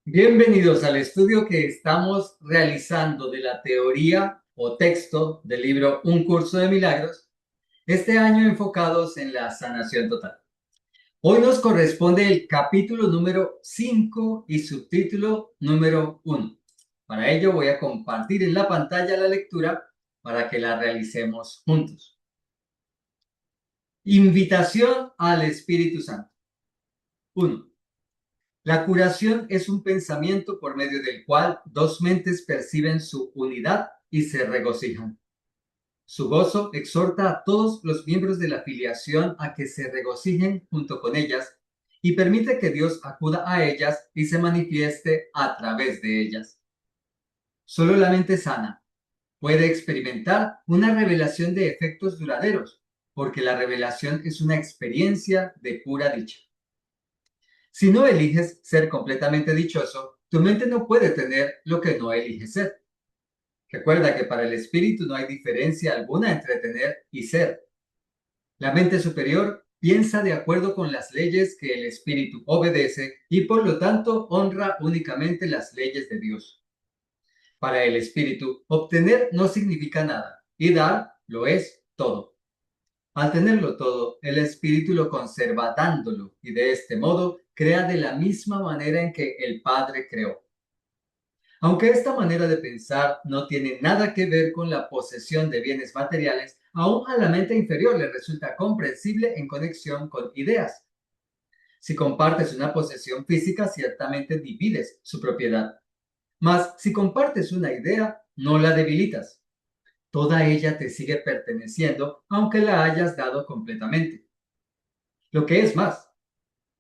Bienvenidos al estudio que estamos realizando de la teoría o texto del libro Un curso de milagros, este año enfocados en la sanación total. Hoy nos corresponde el capítulo número 5 y subtítulo número 1. Para ello voy a compartir en la pantalla la lectura para que la realicemos juntos. Invitación al Espíritu Santo. 1. La curación es un pensamiento por medio del cual dos mentes perciben su unidad y se regocijan. Su gozo exhorta a todos los miembros de la filiación a que se regocijen junto con ellas y permite que Dios acuda a ellas y se manifieste a través de ellas. Solo la mente sana puede experimentar una revelación de efectos duraderos, porque la revelación es una experiencia de pura dicha. Si no eliges ser completamente dichoso, tu mente no puede tener lo que no elige ser. Recuerda que para el espíritu no hay diferencia alguna entre tener y ser. La mente superior piensa de acuerdo con las leyes que el espíritu obedece y por lo tanto honra únicamente las leyes de Dios. Para el espíritu, obtener no significa nada y dar lo es todo. Al tenerlo todo, el espíritu lo conserva dándolo y de este modo crea de la misma manera en que el Padre creó. Aunque esta manera de pensar no tiene nada que ver con la posesión de bienes materiales, aún a la mente inferior le resulta comprensible en conexión con ideas. Si compartes una posesión física, ciertamente divides su propiedad. Mas si compartes una idea, no la debilitas. Toda ella te sigue perteneciendo, aunque la hayas dado completamente. Lo que es más,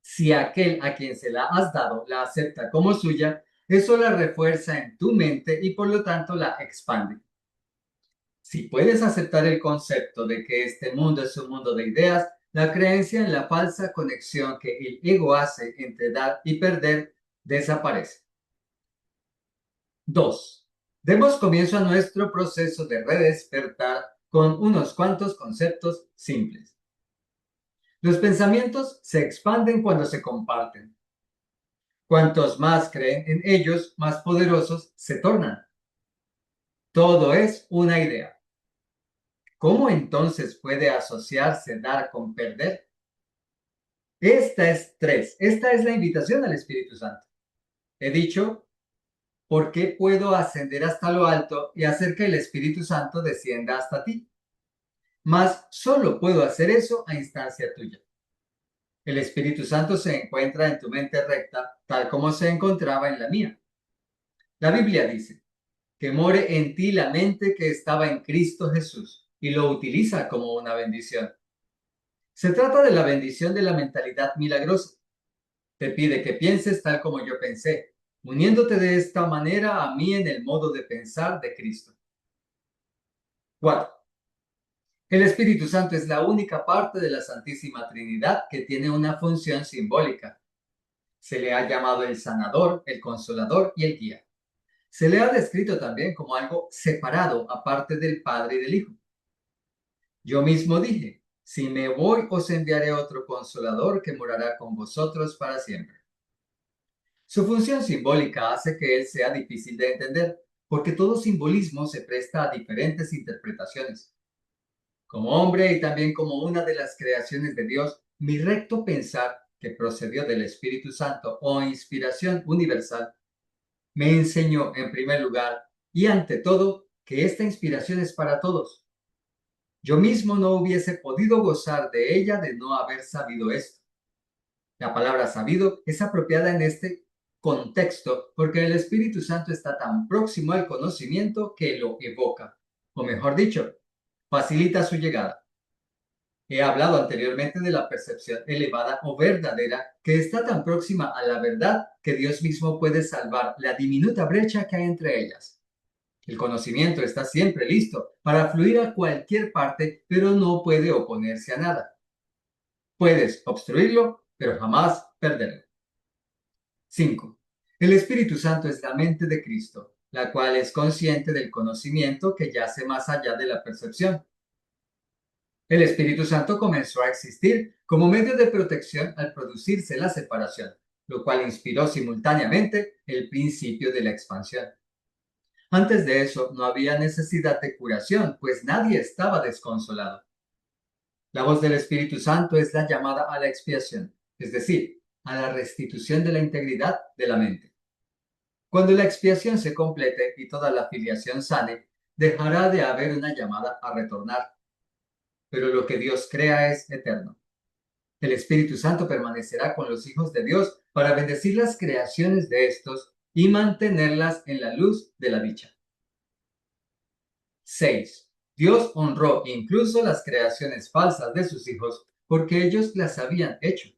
si aquel a quien se la has dado la acepta como suya, eso la refuerza en tu mente y por lo tanto la expande. Si puedes aceptar el concepto de que este mundo es un mundo de ideas, la creencia en la falsa conexión que el ego hace entre dar y perder desaparece. 2. Demos comienzo a nuestro proceso de redespertar con unos cuantos conceptos simples. Los pensamientos se expanden cuando se comparten. Cuantos más creen en ellos, más poderosos se tornan. Todo es una idea. ¿Cómo entonces puede asociarse dar con perder? Esta es la invitación al Espíritu Santo. He dicho, ¿por qué puedo ascender hasta lo alto y hacer que el Espíritu Santo descienda hasta ti? Mas solo puedo hacer eso a instancia tuya. El Espíritu Santo se encuentra en tu mente recta, tal como se encontraba en la mía. La Biblia dice, que more en ti la mente que estaba en Cristo Jesús y lo utiliza como una bendición. Se trata de la bendición de la mentalidad milagrosa. Te pide que pienses tal como yo pensé, uniéndote de esta manera a mí en el modo de pensar de Cristo. 4. El Espíritu Santo es la única parte de la Santísima Trinidad que tiene una función simbólica. Se le ha llamado el sanador, el consolador y el guía. Se le ha descrito también como algo separado aparte del Padre y del Hijo. Yo mismo dije, si me voy os enviaré otro consolador que morará con vosotros para siempre. Su función simbólica hace que él sea difícil de entender, porque todo simbolismo se presta a diferentes interpretaciones. Como hombre y también como una de las creaciones de Dios, mi recto pensar, que procedió del Espíritu Santo o inspiración universal, me enseñó en primer lugar y ante todo que esta inspiración es para todos. Yo mismo no hubiese podido gozar de ella de no haber sabido esto. La palabra sabido es apropiada en este contexto porque el Espíritu Santo está tan próximo al conocimiento que lo evoca, o mejor dicho, facilita su llegada. He hablado anteriormente de la percepción elevada o verdadera que está tan próxima a la verdad que Dios mismo puede salvar la diminuta brecha que hay entre ellas. El conocimiento está siempre listo para fluir a cualquier parte, pero no puede oponerse a nada. Puedes obstruirlo, pero jamás perderlo. 5. El Espíritu Santo es la mente de Cristo, la cual es consciente del conocimiento que yace más allá de la percepción. El Espíritu Santo comenzó a existir como medio de protección al producirse la separación, lo cual inspiró simultáneamente el principio de la expansión. Antes de eso no había necesidad de curación, pues nadie estaba desconsolado. La voz del Espíritu Santo es la llamada a la expiación, es decir, a la restitución de la integridad de la mente. Cuando la expiación se complete y toda la filiación sane, dejará de haber una llamada a retornar. Pero lo que Dios crea es eterno. El Espíritu Santo permanecerá con los hijos de Dios para bendecir las creaciones de estos y mantenerlas en la luz de la dicha. 6. Dios honró incluso las creaciones falsas de sus hijos porque ellos las habían hecho.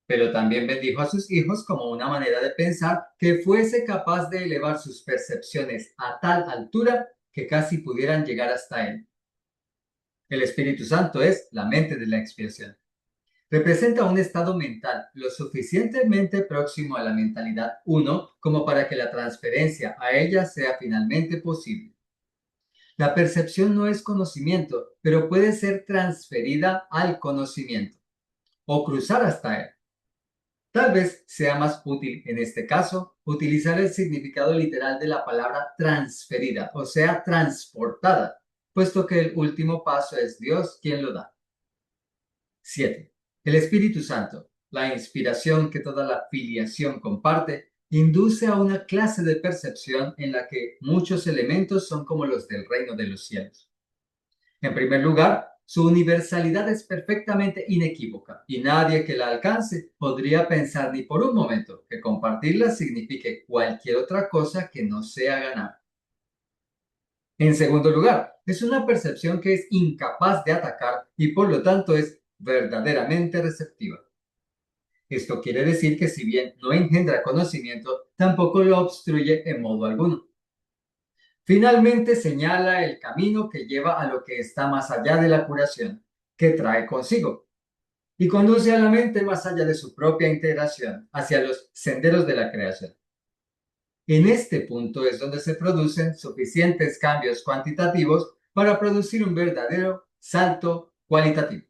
Pero también bendijo a sus hijos como una manera de pensar que fuese capaz de elevar sus percepciones a tal altura que casi pudieran llegar hasta Él. El Espíritu Santo es la mente de la expiación. Representa un estado mental lo suficientemente próximo a la mentalidad 1 como para que la transferencia a ella sea finalmente posible. La percepción no es conocimiento, pero puede ser transferida al conocimiento o cruzar hasta él. Tal vez sea más útil en este caso utilizar el significado literal de la palabra transferida, o sea, transportada, puesto que el último paso es Dios quien lo da. 7. El Espíritu Santo, la inspiración que toda la filiación comparte, induce a una clase de percepción en la que muchos elementos son como los del reino de los cielos. En primer lugar, su universalidad es perfectamente inequívoca y nadie que la alcance podría pensar ni por un momento que compartirla signifique cualquier otra cosa que no sea ganar. En segundo lugar, es una percepción que es incapaz de atacar y por lo tanto es verdaderamente receptiva. Esto quiere decir que si bien no engendra conocimiento, tampoco lo obstruye en modo alguno. Finalmente señala el camino que lleva a lo que está más allá de la curación, que trae consigo, y conduce a la mente más allá de su propia integración, hacia los senderos de la creación. En este punto es donde se producen suficientes cambios cuantitativos para producir un verdadero salto cualitativo.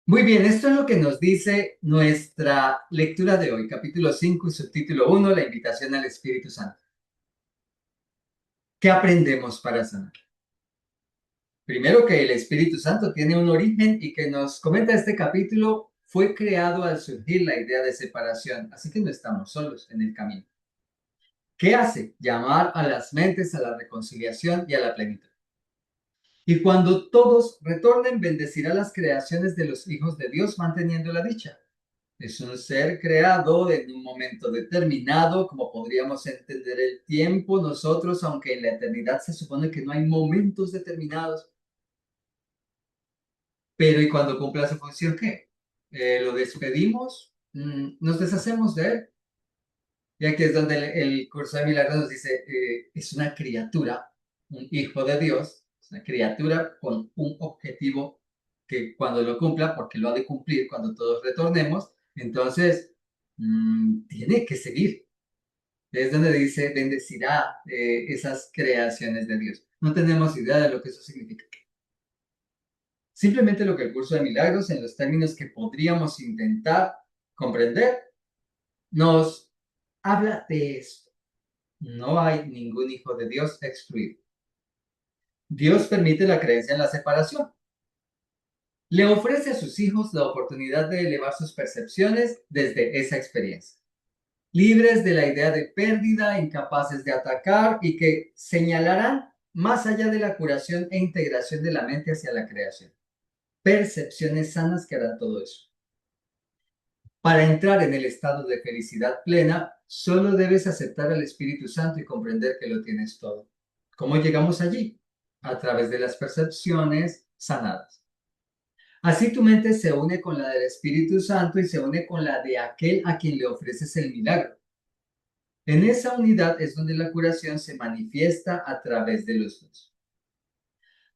Muy bien, esto es lo que nos dice nuestra lectura de hoy, capítulo 5 y subtítulo 1, la invitación al Espíritu Santo. ¿Qué aprendemos para sanar? Primero, que el Espíritu Santo tiene un origen y que nos comenta este capítulo, fue creado al surgir la idea de separación, así que no estamos solos en el camino. ¿Qué hace? Llamar a las mentes a la reconciliación y a la plenitud. Y cuando todos retornen, bendecirá las creaciones de los hijos de Dios manteniendo la dicha. Es un ser creado en un momento determinado, como podríamos entender el tiempo nosotros, aunque en la eternidad se supone que no hay momentos determinados. Pero ¿y cuando cumpla su función qué? ¿Lo despedimos? ¿Nos deshacemos de él? Y aquí es donde el curso de milagros nos dice, es una criatura, un hijo de Dios, es una criatura con un objetivo que cuando lo cumpla, porque lo ha de cumplir cuando todos retornemos, entonces tiene que seguir. Es donde dice, bendecirá esas creaciones de Dios. No tenemos idea de lo que eso significa. Simplemente lo que el curso de milagros, en los términos que podríamos intentar comprender, nos habla de esto. No hay ningún hijo de Dios excluido. Dios permite la creencia en la separación. Le ofrece a sus hijos la oportunidad de elevar sus percepciones desde esa experiencia, libres de la idea de pérdida, incapaces de atacar y que señalarán más allá de la curación e integración de la mente hacia la creación. Percepciones sanas que harán todo eso. Para entrar en el estado de felicidad plena, solo debes aceptar al Espíritu Santo y comprender que lo tienes todo. ¿Cómo llegamos allí? A través de las percepciones sanadas. Así tu mente se une con la del Espíritu Santo y se une con la de aquel a quien le ofreces el milagro. En esa unidad es donde la curación se manifiesta a través de los dos.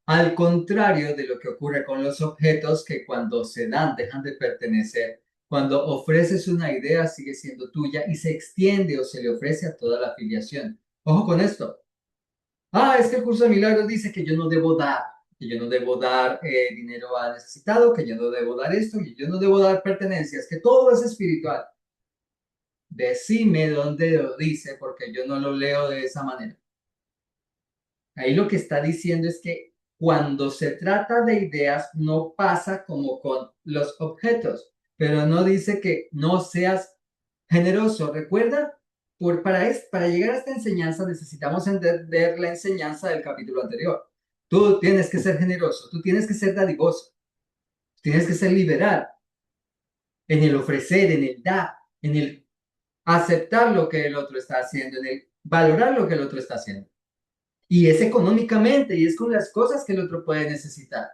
Al contrario de lo que ocurre con los objetos que cuando se dan dejan de pertenecer, cuando ofreces una idea sigue siendo tuya y se extiende o se le ofrece a toda la afiliación. Ojo con esto. Es que el curso de milagros dice que yo no debo dar. que yo no debo dar dinero al necesitado, que yo no debo dar esto, que yo no debo dar pertenencias, que todo es espiritual. Decime dónde lo dice, porque yo no lo leo de esa manera. Ahí lo que está diciendo es que cuando se trata de ideas no pasa como con los objetos, pero no dice que no seas generoso. Recuerda, para llegar a esta enseñanza necesitamos entender la enseñanza del capítulo anterior. Tú tienes que ser generoso, tú tienes que ser dadivoso, tienes que ser liberal en el ofrecer, en el dar, en el aceptar lo que el otro está haciendo, en el valorar lo que el otro está haciendo. Y es económicamente y es con las cosas que el otro puede necesitar,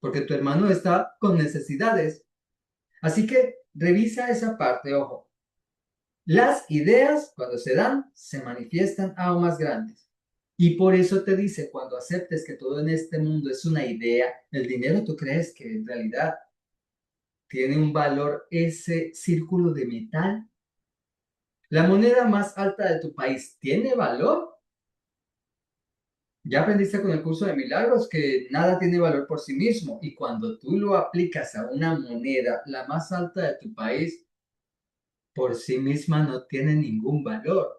porque tu hermano está con necesidades. Así que revisa esa parte, ojo. Las ideas, cuando se dan, se manifiestan aún más grandes. Y por eso te dice, cuando aceptes que todo en este mundo es una idea, el dinero tú crees que en realidad tiene un valor ese círculo de metal. La moneda más alta de tu país tiene valor. Ya aprendiste con el curso de milagros que nada tiene valor por sí mismo y cuando tú lo aplicas a una moneda, la más alta de tu país, por sí misma no tiene ningún valor.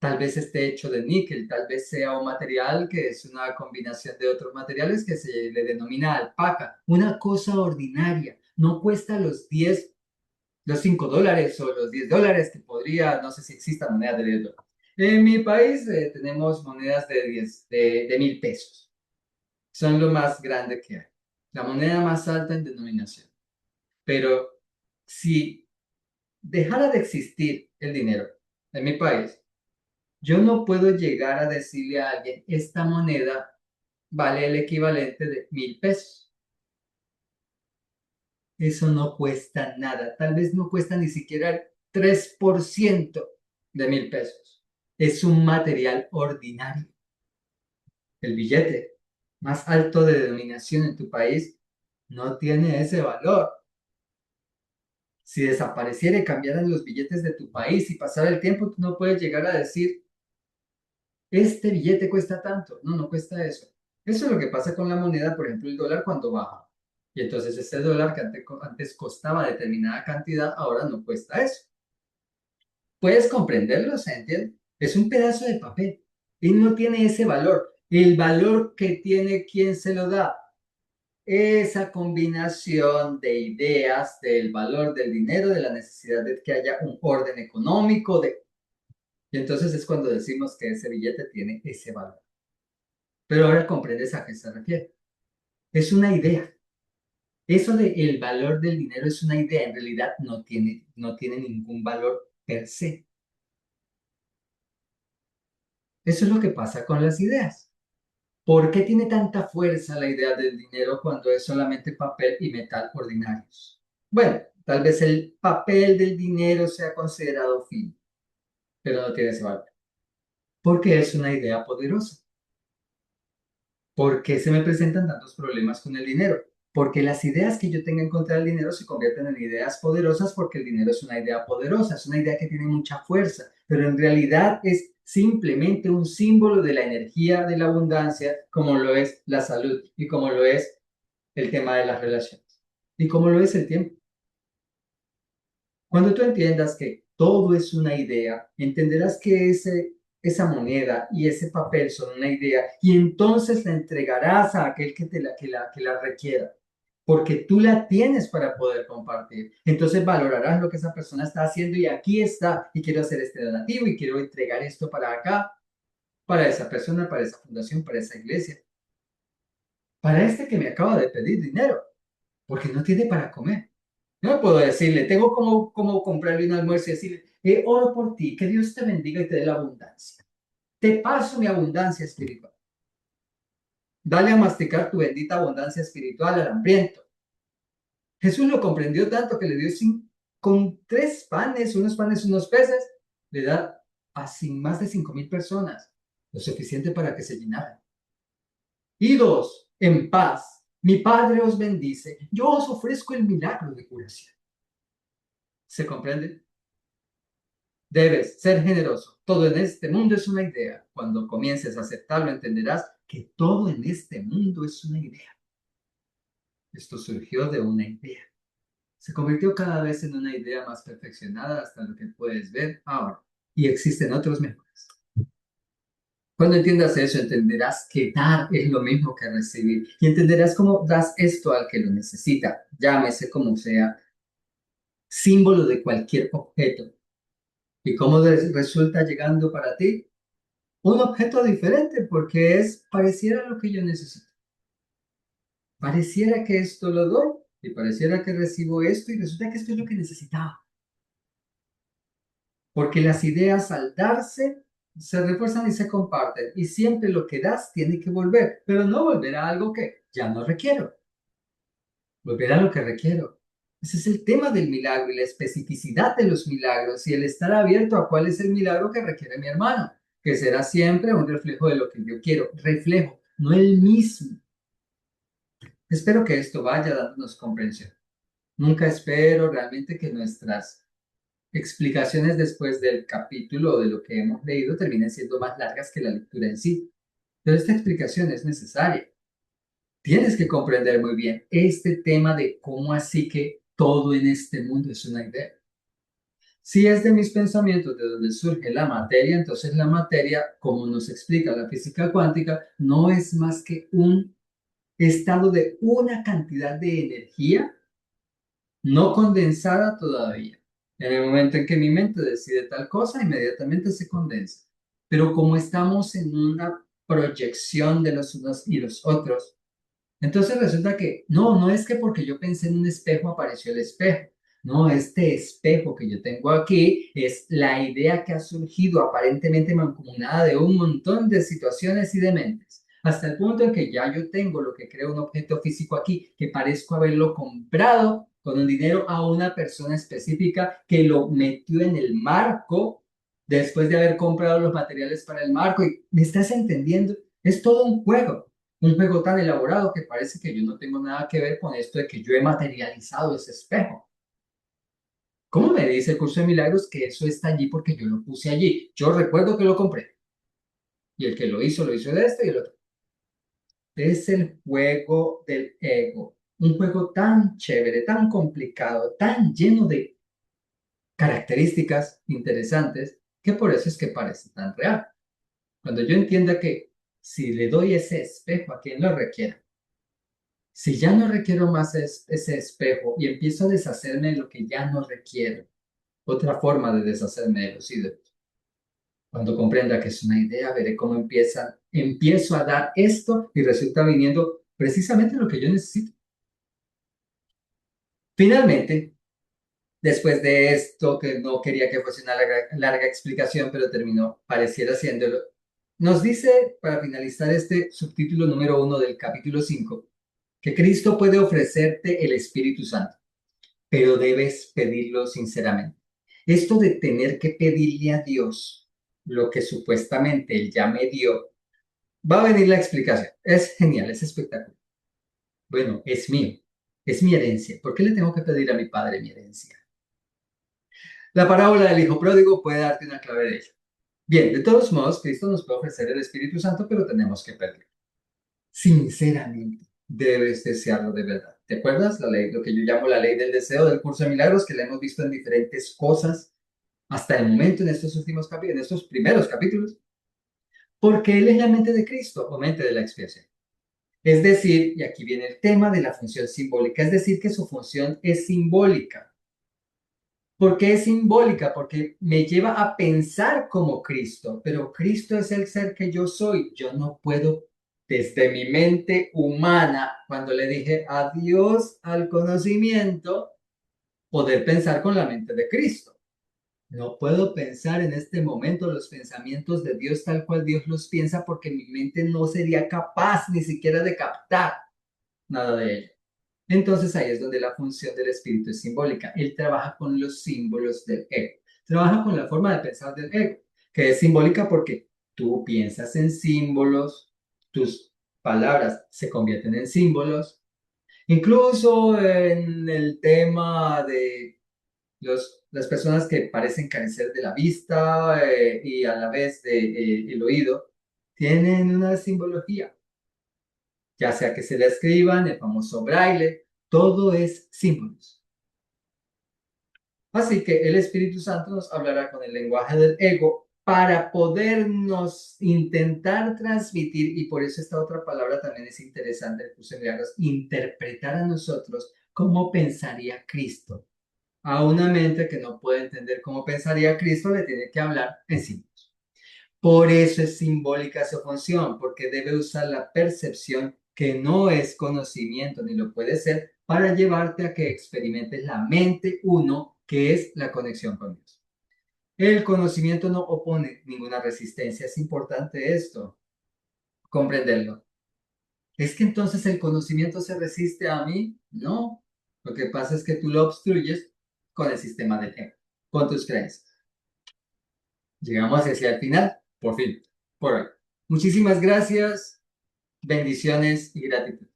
Tal vez esté hecho de níquel, tal vez sea un material que es una combinación de otros materiales que se le denomina alpaca. Una cosa ordinaria, no cuesta los $5 o los $10 que podría, no sé si exista moneda de $10. En mi país tenemos monedas de 1,000 pesos. Son lo más grande que hay. La moneda más alta en denominación. Pero si dejara de existir el dinero en mi país, yo no puedo llegar a decirle a alguien, esta moneda vale el equivalente de 1,000 pesos. Eso no cuesta nada. Tal vez no cuesta ni siquiera el 3% de 1,000 pesos. Es un material ordinario. El billete más alto de denominación en tu país no tiene ese valor. Si desapareciera y cambiaran los billetes de tu país y pasara el tiempo, tú no puedes llegar a decir, este billete cuesta tanto. No, no cuesta eso. Eso es lo que pasa con la moneda, por ejemplo, el dólar cuando baja. Y entonces ese dólar que antes costaba determinada cantidad, ahora no cuesta eso. ¿Puedes comprenderlo? ¿Se entiende? Es un pedazo de papel y no tiene ese valor. El valor que tiene quien se lo da, esa combinación de ideas, del valor del dinero, de la necesidad de que haya un orden económico, y entonces es cuando decimos que ese billete tiene ese valor. Pero ahora comprendes a qué se refiere. Es una idea. Eso de el valor del dinero es una idea, en realidad no tiene ningún valor per se. Eso es lo que pasa con las ideas. ¿Por qué tiene tanta fuerza la idea del dinero cuando es solamente papel y metal ordinarios? Bueno, tal vez el papel del dinero sea considerado fino, pero no tiene ese valor. Porque es una idea poderosa. ¿Por qué se me presentan tantos problemas con el dinero? Porque las ideas que yo tenga en contra del dinero se convierten en ideas poderosas porque el dinero es una idea poderosa, es una idea que tiene mucha fuerza, pero en realidad es simplemente un símbolo de la energía de la abundancia, como lo es la salud y como lo es el tema de las relaciones y como lo es el tiempo. Cuando tú entiendas que todo es una idea, entenderás que esa moneda y ese papel son una idea y entonces la entregarás a aquel que la requiera, porque tú la tienes para poder compartir. Entonces valorarás lo que esa persona está haciendo y aquí está y quiero hacer este donativo y quiero entregar esto para acá, para esa persona, para esa fundación, para esa iglesia, para este que me acaba de pedir dinero, porque no tiene para comer. No puedo decirle, tengo como comprarle un almuerzo y decirle, oro por ti, que Dios te bendiga y te dé la abundancia. Te paso mi abundancia espiritual. Dale a masticar tu bendita abundancia espiritual al hambriento. Jesús lo comprendió tanto que le dio con 3 panes, unos panes, unos peces, le da a más de 5,000 personas, lo suficiente para que se llenaran. Idos en paz, mi Padre os bendice, yo os ofrezco el milagro de curación. ¿Se comprende? Debes ser generoso. Todo en este mundo es una idea. Cuando comiences a aceptarlo, entenderás que todo en este mundo es una idea. Esto surgió de una idea. Se convirtió cada vez en una idea más perfeccionada hasta lo que puedes ver ahora. Y existen otros mejores. Cuando entiendas eso, entenderás que dar es lo mismo que recibir. Y entenderás cómo das esto al que lo necesita, llámese como sea, símbolo de cualquier objeto. Y cómo resulta llegando para ti un objeto diferente, porque pareciera lo que yo necesito. Pareciera que esto lo doy y pareciera que recibo esto y resulta que esto es lo que necesitaba. Porque las ideas al darse se refuerzan y se comparten y siempre lo que das tiene que volver, pero no volver a algo que ya no requiero, volver a lo que requiero. Ese es el tema del milagro y la especificidad de los milagros y el estar abierto a cuál es el milagro que requiere mi hermano, que será siempre un reflejo de lo que yo quiero, reflejo, no el mismo. Espero que esto vaya dándonos comprensión. Nunca espero realmente que nuestras explicaciones después del capítulo de lo que hemos leído terminen siendo más largas que la lectura en sí. Pero esta explicación es necesaria. Tienes que comprender muy bien este tema de cómo así que todo en este mundo es una idea. Si es de mis pensamientos de donde surge la materia, entonces la materia, como nos explica la física cuántica, no es más que un estado de una cantidad de energía no condensada todavía. En el momento en que mi mente decide tal cosa, inmediatamente se condensa. Pero como estamos en una proyección de los unos y los otros, entonces resulta que no es que porque yo pensé en un espejo apareció el espejo. No, este espejo que yo tengo aquí es la idea que ha surgido aparentemente mancomunada de un montón de situaciones y de mentes. Hasta el punto en que ya yo tengo lo que creo un objeto físico aquí, que parezco haberlo comprado con un dinero a una persona específica que lo metió en el marco después de haber comprado los materiales para el marco. Y me estás entendiendo, es todo un juego tan elaborado que parece que yo no tengo nada que ver con esto de que yo he materializado ese espejo. ¿Cómo me dice el curso de milagros que eso está allí porque yo lo puse allí? Yo recuerdo que lo compré. Y el que lo hizo de este y el otro. Es el juego del ego. Un juego tan chévere, tan complicado, tan lleno de características interesantes, que por eso es que parece tan real. Cuando yo entienda que si le doy ese espejo a quien lo requiera, si ya no requiero más ese espejo y empiezo a deshacerme de lo que ya no requiero, otra forma de deshacerme de los ídolos. Cuando comprenda que es una idea, veré cómo empiezo a dar esto y resulta viniendo precisamente lo que yo necesito. Finalmente, después de esto, que no quería que fuese una larga explicación, pero terminó, pareciera haciéndolo, nos dice, para finalizar este subtítulo número 1 del capítulo 5, que Cristo puede ofrecerte el Espíritu Santo, pero debes pedirlo sinceramente. Esto de tener que pedirle a Dios lo que supuestamente Él ya me dio, va a venir la explicación. Es genial, es espectacular. Bueno, es mío, es mi herencia. ¿Por qué le tengo que pedir a mi padre mi herencia? La parábola del hijo pródigo puede darte una clave de ello. Bien, de todos modos, Cristo nos puede ofrecer el Espíritu Santo, pero tenemos que pedirlo. Sinceramente, debes desearlo de verdad. ¿Te acuerdas? La ley, lo que yo llamo la ley del deseo del curso de milagros, que la hemos visto en diferentes cosas hasta el momento en estos últimos capítulos, en estos primeros capítulos, porque Él es la mente de Cristo o mente de la expiación. Es decir, y aquí viene el tema de la función simbólica, es decir, que su función es simbólica. ¿Por qué es simbólica? Porque me lleva a pensar como Cristo, pero Cristo es el ser que yo soy. Yo no puedo, desde mi mente humana, cuando le dije adiós al conocimiento, poder pensar con la mente de Cristo. No puedo pensar en este momento los pensamientos de Dios tal cual Dios los piensa porque mi mente no sería capaz ni siquiera de captar nada de ello. Entonces ahí es donde la función del espíritu es simbólica. Él trabaja con los símbolos del ego. Trabaja con la forma de pensar del ego, que es simbólica porque tú piensas en símbolos, tus palabras se convierten en símbolos. Incluso en el tema de las personas que parecen carecer de la vista y a la vez de, el oído, tienen una simbología. ya sea que se la escriban, el famoso braille, todo es símbolos. Así que el Espíritu Santo nos hablará con el lenguaje del ego para podernos intentar transmitir, y por eso esta otra palabra también es interesante, el curso de milagros, interpretar a nosotros cómo pensaría Cristo. A una mente que no puede entender cómo pensaría Cristo, le tiene que hablar en símbolos. Por eso es simbólica su función, porque debe usar la percepción que no es conocimiento ni lo puede ser para llevarte a que experimentes la mente uno, que es la conexión con Dios. El conocimiento no opone ninguna resistencia. Es importante esto, comprenderlo. ¿Es que entonces el conocimiento se resiste a mí? No. Lo que pasa es que tú lo obstruyes con el sistema del ego, con tus creencias. Llegamos hacia el final, por fin, por hoy. Muchísimas gracias, bendiciones y gratitud.